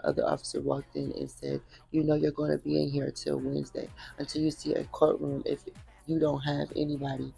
Other officer walked in and said, "You know you're going to be in here till Wednesday until you see a courtroom. If you don't have anybody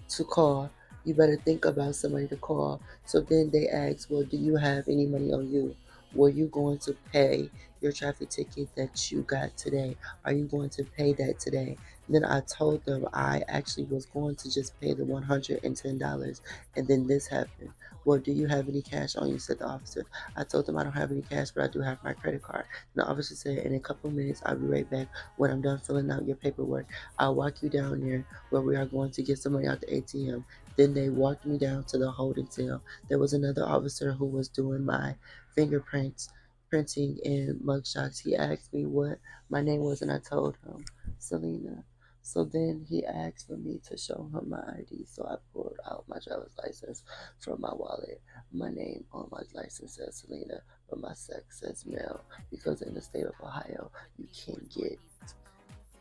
to call, you better think about somebody to call." So then they asked, "Well, do you have any money on you? Were you going to pay your traffic ticket that you got today? Are you going to pay that today?" And then I told them I actually was going to just pay the $110, and then this happened. "Well, do you have any cash on you?" said the officer. I told them I don't have any cash, but I do have my credit card. And the officer said, "In a couple of minutes, I'll be right back. When I'm done filling out your paperwork, I'll walk you down there where we are going to get some money out the ATM." Then they walked me down to the holding cell. There was another officer who was doing my fingerprints, printing and mugshots. He asked me what my name was, and I told him Selena. So then he asked for me to show him my ID. So I pulled out my driver's license from my wallet. My name on my license says Selena, but my sex says male, because in the state of Ohio, you can't get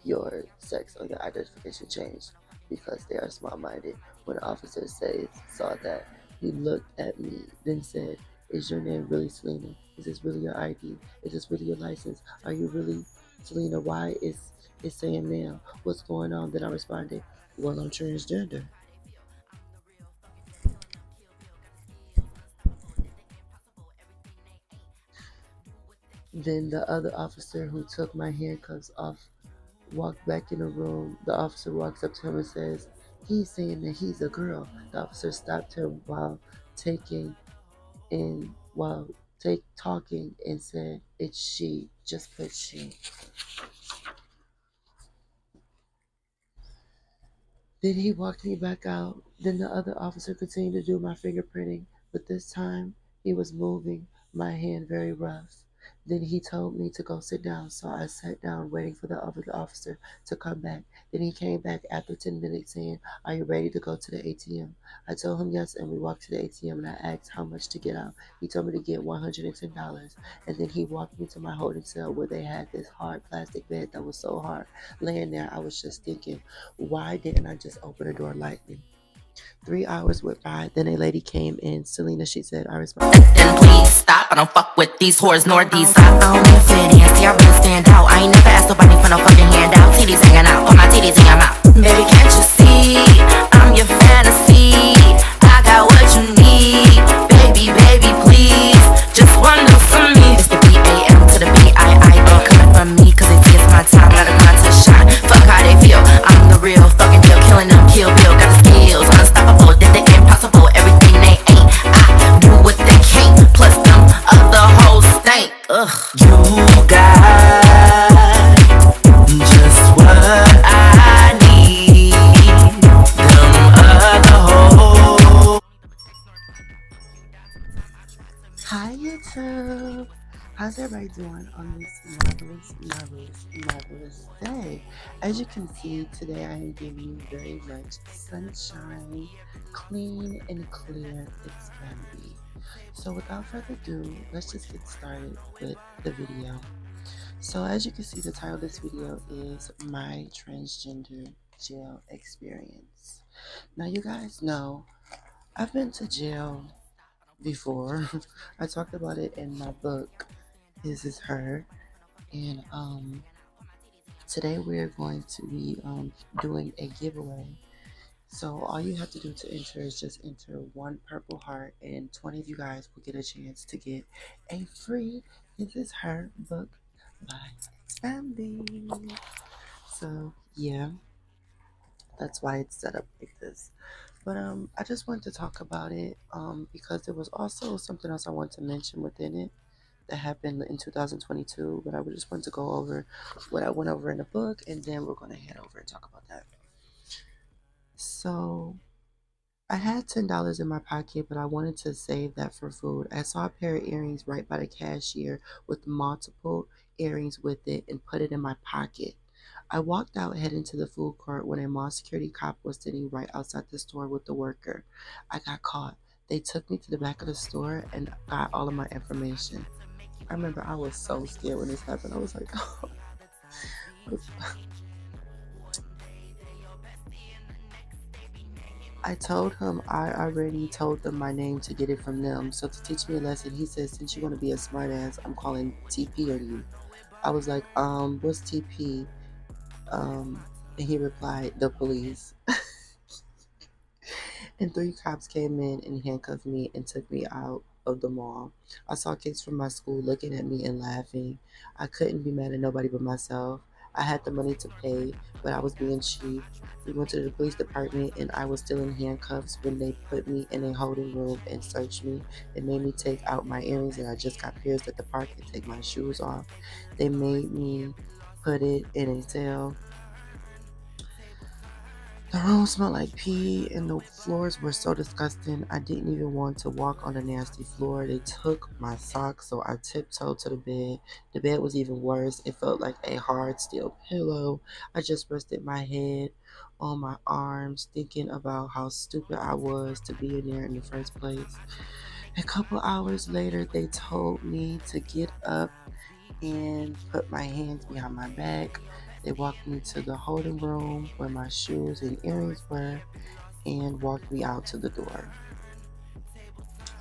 your sex or your identification changed because they are small-minded. When the officer saw that, he looked at me, then said, "Is your name really Selena? Is this really your ID? Is this really your license? Are you really Selena? Why is it saying male? What's going on?" Then I responded, "Well, I'm transgender." Then the other officer who took my handcuffs off walked back in the room. The officer walks up to him and says, "He's saying that he's a girl." The officer stopped him taking while talking and said, "It's she. Just put she." Then he walked me back out. Then the other officer continued to do my fingerprinting, but this time he was moving my hand very rough. Then he told me to go sit down, so I sat down waiting for the other officer to come back. Then he came back after 10 minutes saying, "Are you ready to go to the ATM?" I told him yes, and we walked to the ATM, and I asked how much to get out. He told me to get $110, and then he walked me to my holding cell where they had this hard plastic bed that was so hard. Laying there, I was just thinking, why didn't I just open the door lightly? 3 hours went by. Then a lady came in. Selena, she said, "I responded." Then please stop. I don't fuck with these whores nor these. I don't even fit in. See, I really stand out. I ain't never asked nobody for no fucking handout. Titties hanging out. Put my titties in your mouth. Baby, can't you see? I'm your fantasy. I got what you need. Baby, baby, please. Just one look from me. It's the BAM to the BII. Coming from me, cause they see it's my time. Got a grind to shine. Fuck how they feel. I'm the real fucking deal. Killing them, kill Bill. Got the skills. Unstoppable. Did the impossible. Everything they ain't. I do what they can't. Plus them other hoes stink. Ugh. You got just what I need. Them other hoes. Hi, YouTube. How's everybody doing on this marvelous day? As you can see, today I am giving you very much sunshine, clean and clear itsbambii. So without further ado, let's just get started with the video. So as you can see, the title of this video is My Transgender Jail Experience. Now you guys know I've been to jail before. I talked about it in my book, This Is Her. And today we're going to be doing a giveaway. So all you have to do to enter is just enter one purple heart, and 20 of you guys will get a chance to get a free This Is Her book by Bambi. So yeah, that's why it's set up like this. But I just wanted to talk about it because there was also something else I want to mention within it that happened in 2022. But I just wanted to go over what I went over in the book, and then we're going to head over and talk about that. So I had $10 in my pocket, but I wanted to save that for food. I saw a pair of earrings right by the cashier with multiple earrings with it and put it in my pocket. I walked out heading to the food court when a mall security cop was sitting right outside the store with the worker. I got caught. They took me to the back of the store and got all of my information. I remember I was so scared when this happened. I was like, oh. I told him I already told them my name to get it from them. So to teach me a lesson, he said, since you're gonna be a smartass, I'm calling TP on you. I was like, what's TP? And he replied, the police. And three cops came in and handcuffed me and took me out of the mall. I saw kids from my school looking at me and laughing. I couldn't be mad at nobody but myself. I had the money to pay, but I was being cheap. We went to the police department and I was still in handcuffs when they put me in a holding room and searched me. They made me take out my earrings and I just got pierced at the park and take my shoes off. They made me put it in a cell. The room smelled like pee and the floors were so disgusting. I didn't even want to walk on the nasty floor. They took my socks, so I tiptoed to the bed. The bed was even worse. It felt like a hard steel pillow. I just rested my head on my arms, thinking about how stupid I was to be in there in the first place. A couple hours later, they told me to get up and put my hands behind my back. They walked me to the holding room where my shoes and earrings were and walked me out to the door.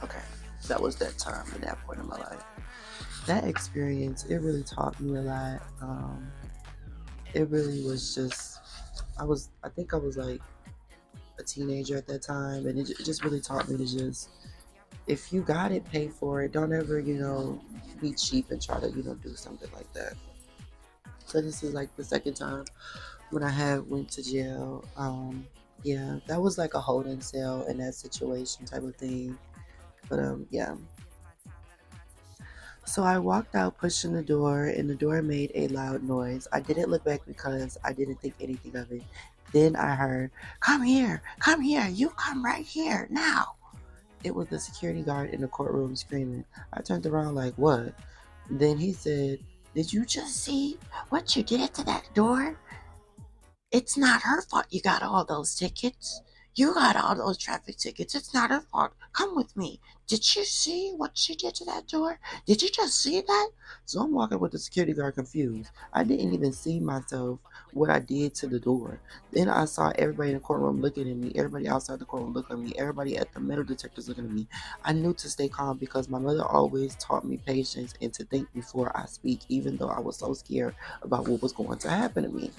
Okay, that was that time at that point in my life. That experience, it really taught me a lot. It really was just, I think I was like a teenager at that time, and it just really taught me to just, if you got it, pay for it. Don't ever, be cheap and try to, do something like that. So this is like the second time when I had went to jail. Yeah, that was like a holding cell in that situation type of thing. But yeah. So I walked out pushing the door, and the door made a loud noise. I didn't look back because I didn't think anything of it. Then I heard, come here, you come right here now." It was the security guard in the courtroom screaming. I turned around like, "What?" Then he said, "Did you just see what you did to that door? It's not her fault you got all those tickets. You got all those traffic tickets. It's not her fault. Come with me. Did you see what she did to that door? Did you just see that?" So I'm walking with the security guard confused. I didn't even see myself what I did to the door. Then I saw everybody in the courtroom looking at me, everybody outside the courtroom looking at me, everybody at the metal detectors looking at me. I knew to stay calm because my mother always taught me patience and to think before I speak, even though I was so scared about what was going to happen to me.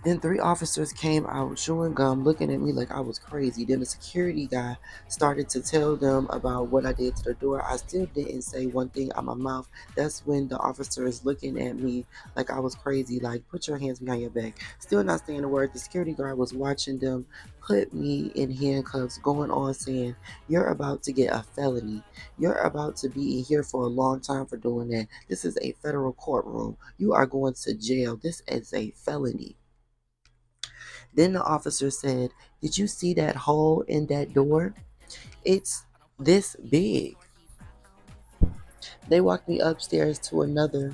Then three officers came out chewing gum, looking at me like I was crazy. Then the security guy started to tell them about what I did to the door. I still didn't say one thing out my mouth. That's when the officer is looking at me like I was crazy, like, "Put your hands behind your back." Still not saying a word. The security guard was watching them put me in handcuffs, going on saying, "You're about to get a felony. You're about to be in here for a long time for doing that. This is a federal courtroom. You are going to jail. This is a felony." Then the officer said, "Did you see that hole in that door? It's this big." They walked me upstairs to another.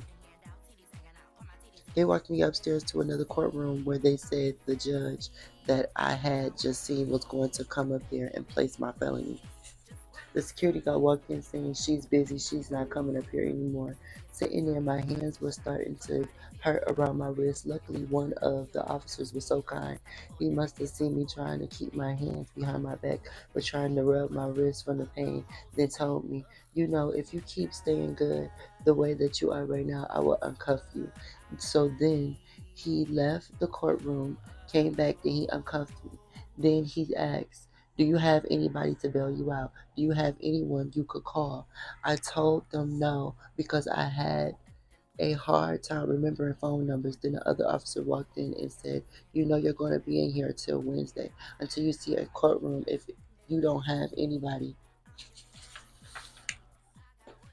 They walked me upstairs to another courtroom where they said the judge that I had just seen was going to come up there and place my felony. The security guard walked in saying, "She's busy, she's not coming up here anymore." Sitting there, my hands were starting to hurt around my wrist. Luckily, one of the officers was so kind. He must have seen me trying to keep my hands behind my back, but trying to rub my wrist from the pain. Then told me, "If you keep staying good the way that you are right now, I will uncuff you." So then he left the courtroom, came back, then he uncuffed me. Then he asked, "Do you have anybody to bail you out? Do you have anyone you could call?" I told them no because I had a hard time remembering phone numbers. Then the other officer walked in and said, "You're going to be in here till Wednesday until you see a courtroom. If you don't have anybody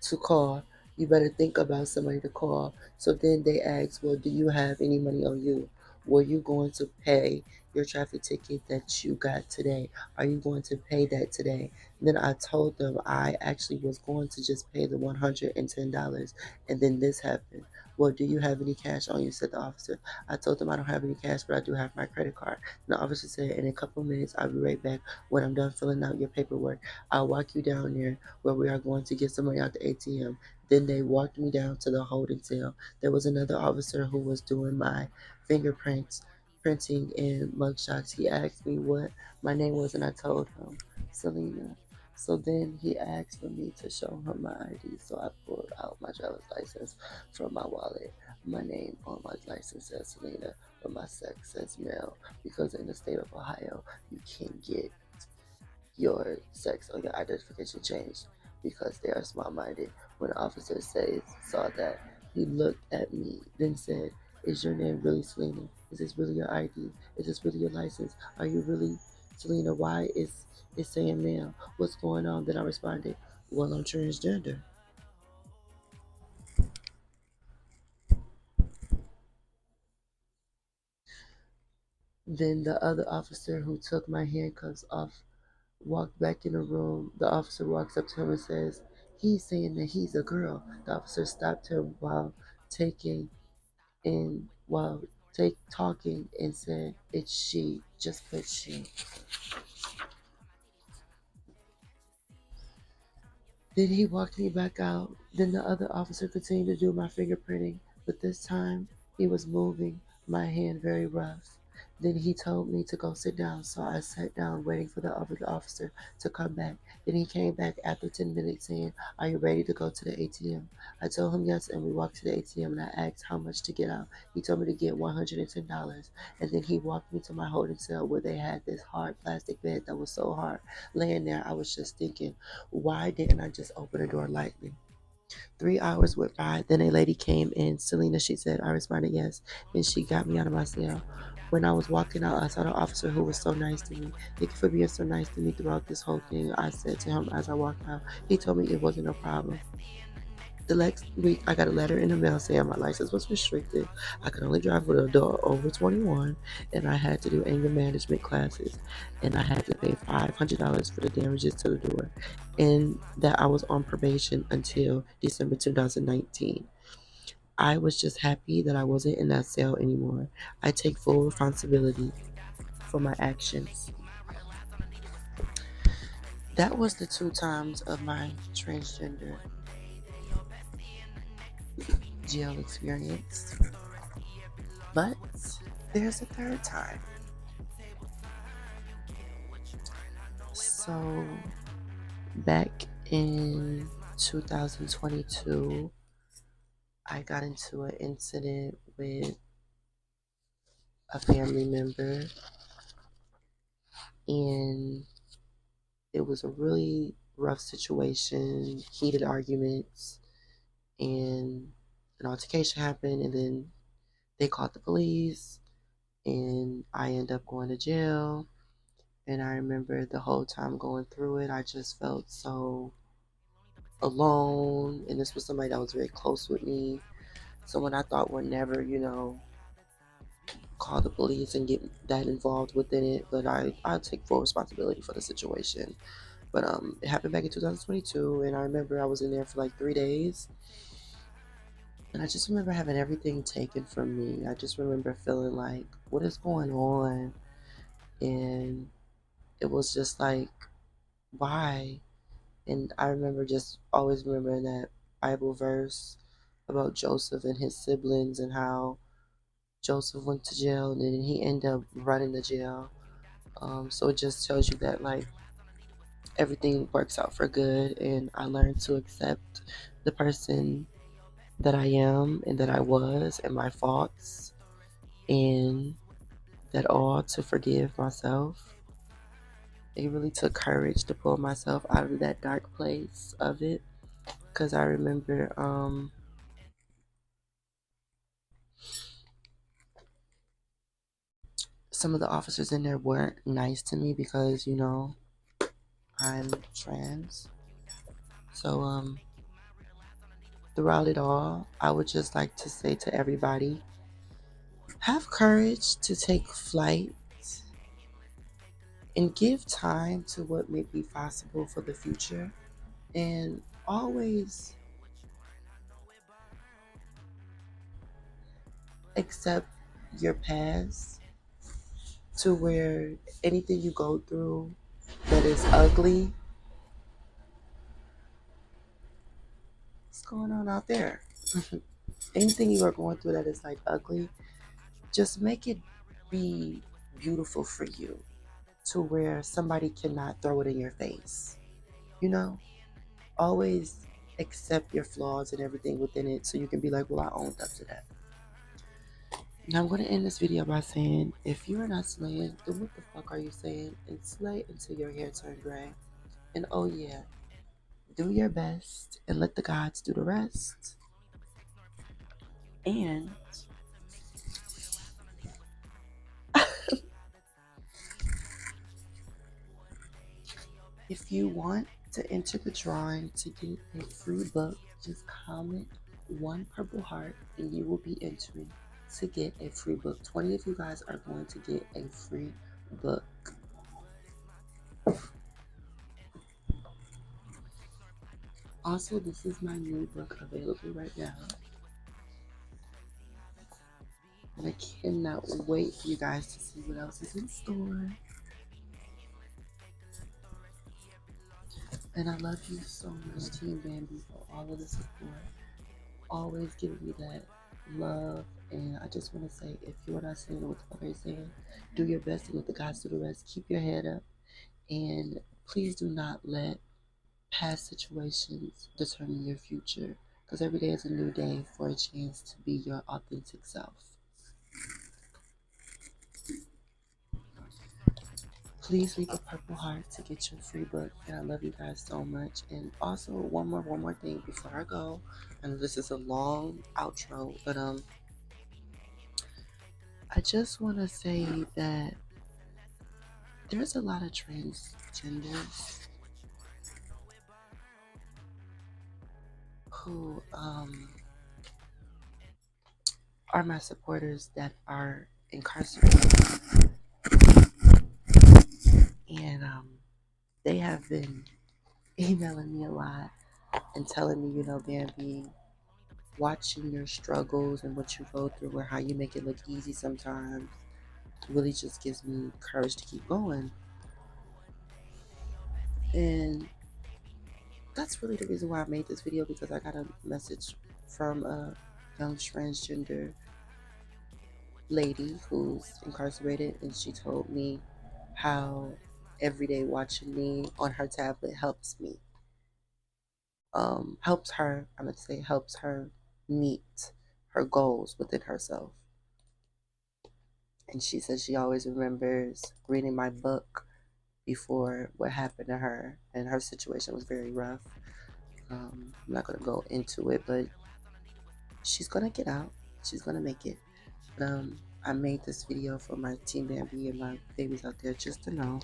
to call, you better think about somebody to call." So then they asked, "Well, do you have any money on you? Were you going to pay your traffic ticket that you got today? Are you going to pay that today?" Then I told them I actually was going to just pay the $110. And then this happened. "Well, do you have any cash on you?" said the officer. I told them I don't have any cash, but I do have my credit card. And the officer said, "In a couple minutes, I'll be right back. When I'm done filling out your paperwork, I'll walk you down there where we are going to get some money out the ATM." Then they walked me down to the holding cell. There was another officer who was doing my fingerprints. printing and mugshots. He asked me what my name was, and I told him Selena. So then he asked for me to show him my ID. So I pulled out my driver's license from my wallet. My name on my license says Selena, but my sex says male, because in the state of Ohio, you can't get your sex or your identification changed because they are small minded. When the officer saw that, he looked at me, then said, "Is your name really Selena? Is this really your ID? Is this really your license? Are you really Selena? Why is it saying male? What's going on?" Then I responded, "Well, I'm transgender." Then the other officer who took my handcuffs off walked back in the room. The officer walks up to him and says, "He's saying that he's a girl." The officer stopped him taking while talking and said, "It's she. Just put she." Then he walked me back out. Then the other officer continued to do my fingerprinting, but this time he was moving my hand very rough. Then he told me to go sit down, so I sat down waiting for the other officer to come back. Then he came back after 10 minutes saying, "Are you ready to go to the ATM?" I told him yes, and we walked to the ATM, and I asked how much to get out. He told me to get $110, and then he walked me to my holding cell where they had this hard plastic bed that was so hard. Laying there, I was just thinking, why didn't I just open the door lightly? 3 hours went by. Then a lady came in. Selena, she said. I responded yes. And she got me out of my cell. When I was walking out, I saw the officer who was so nice to me. "Thank you for being so nice to me throughout this whole thing," I said to him as I walked out. He told me it wasn't a problem. The next week, I got a letter in the mail saying my license was restricted. I could only drive with an adult over 21, and I had to do anger management classes, and I had to pay $500 for the damages to the door, and that I was on probation until December 2019. I was just happy that I wasn't in that cell anymore. I take full responsibility for my actions. That was the 2 times of my transgender jail experience. But there's a third time. So back in 2022, I got into an incident with a family member, and it was a really rough situation, heated arguments, and an altercation happened, and then they called the police, and I ended up going to jail. And I remember the whole time going through it, I just felt so alone. And this was somebody that was very close with me, someone I thought would never, call the police and get that involved within it. But I take full responsibility for the situation. But it happened back in 2022, and I remember I was in there for like 3 days, and I just remember having everything taken from me. I just remember feeling like, what is going on? And it was just like, why? And I remember just always remembering that Bible verse about Joseph and his siblings and how Joseph went to jail and then he ended up running the jail. So it just tells you that like everything works out for good, and I learned to accept the person that I am and that I was and my faults, and that all to forgive myself. It really took courage to pull myself out of that dark place of it, because I remember some of the officers in there weren't nice to me because I'm trans. So throughout it all, I would just like to say to everybody, have courage to take flight and give time to what may be possible for the future, and always accept your past, to where anything you go through that is ugly, what's going on out there? Anything you are going through that is like ugly, just make it be beautiful for you to where somebody cannot throw it in your face. You know, always accept your flaws and everything within it so you can be like, well, I owned up to that. Now I'm going to end this video by saying, if you are not slaying, then what the fuck are you saying? And slay until your hair turn gray. And oh yeah, do your best and let the gods do the rest. And if you want to enter the drawing to get a free book, just comment one purple heart and you will be entering to get a free book. 20 of you guys are going to get a free book. Also, this is my new book available right now. And I cannot wait for you guys to see what else is in store. And I love you so much, Team Bambii, for all of the support. Always giving me that love. And I just want to say, if you're not saying what the fuck are you saying, do your best and let the gods do the rest. Keep your head up. And please do not let past situations determine your future. Because every day is a new day for a chance to be your authentic self. Please leave a purple heart to get your free book, and I love you guys so much. And also, one more thing before I go. I know this is a long outro, but I just want to say that there's a lot of transgenders who are my supporters that are incarcerated, and they have been emailing me a lot and telling me, Bambii, watching your struggles and what you go through and how you make it look easy sometimes really just gives me courage to keep going. And that's really the reason why I made this video, because I got a message from a young transgender lady who's incarcerated, and she told me how every day watching me on her tablet helps me. Helps her meet her goals within herself. And she says she always remembers reading my book before what happened to her, and her situation was very rough. I'm not going to go into it, but she's going to get out. She's going to make it. But, I made this video for my Team Bambii and my babies out there just to know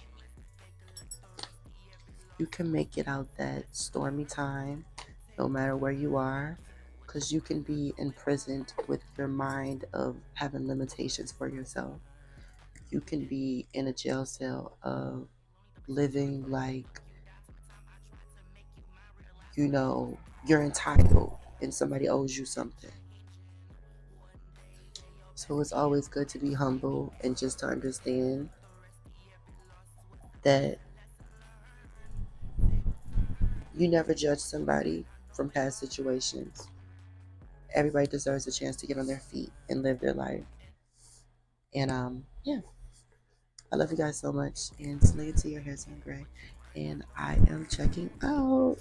you can make it out that stormy time no matter where you are, because you can be imprisoned with your mind of having limitations for yourself. You can be in a jail cell of living like, you're entitled and somebody owes you something. So it's always good to be humble and just to understand that you never judge somebody from past situations. Everybody deserves a chance to get on their feet and live their life. And yeah, I love you guys so much, and slay it till your hair turn gray. And I am checking out.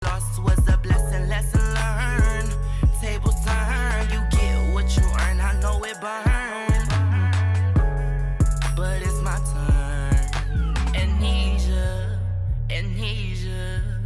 Lost was a blessing, lesson learned. Tables turn, you get what you earn. I know it burn, but it's my turn. Amnesia, amnesia.